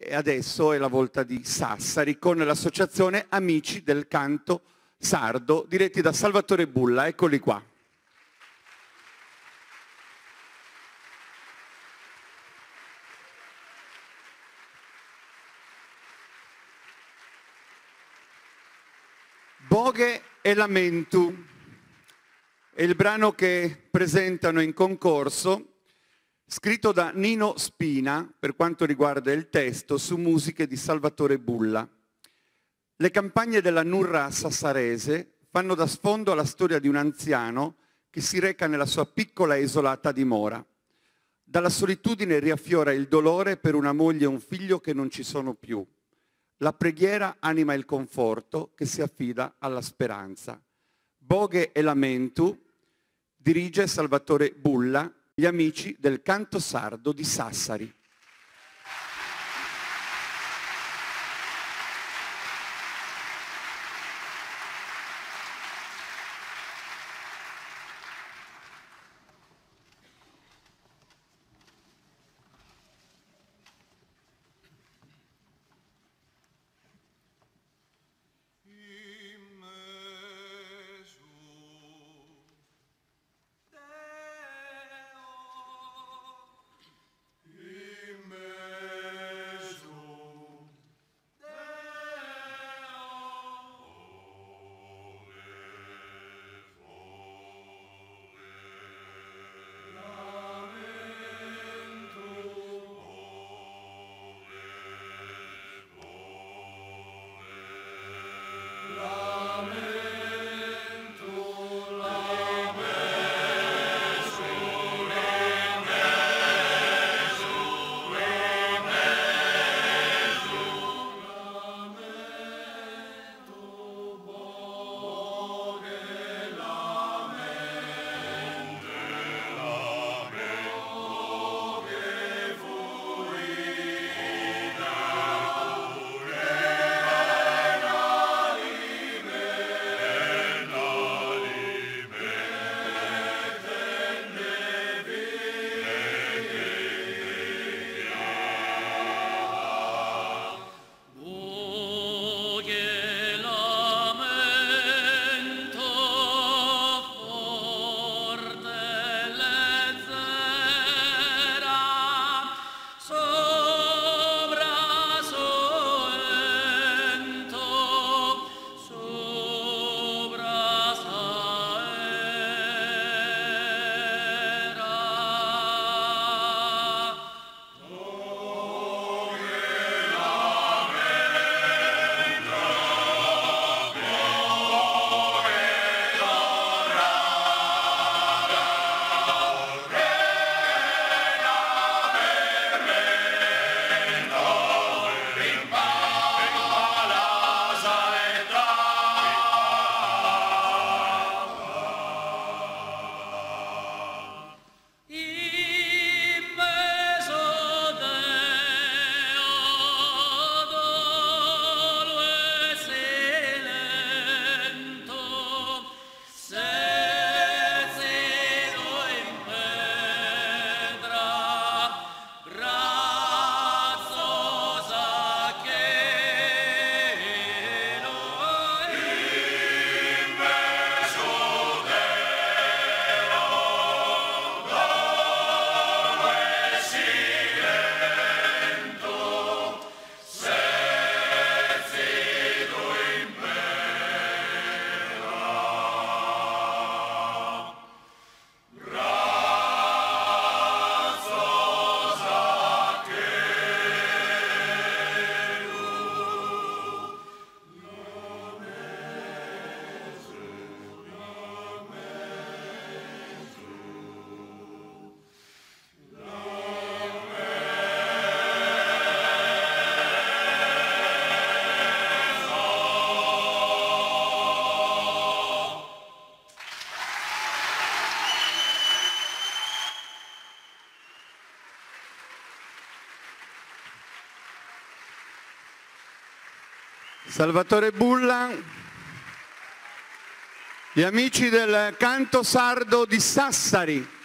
E adesso è la volta di Sassari con l'associazione Amici del Canto Sardo, diretti da Salvatore Bulla. Eccoli qua. Boghe e Lamentu è il brano che presentano in concorso, scritto da Nino Spina per quanto riguarda il testo, su musiche di Salvatore Bulla. Le campagne della Nurra sassarese fanno da sfondo alla storia di un anziano che si reca nella sua piccola e isolata dimora. Dalla solitudine riaffiora il dolore per una moglie e un figlio che non ci sono più. La preghiera anima il conforto che si affida alla speranza. Boghe e Lamentu dirige Salvatore Bulla, gli Amici del Canto Sardo di Sassari. Salvatore Bulla, gli Amici del Canto Sardo di Sassari.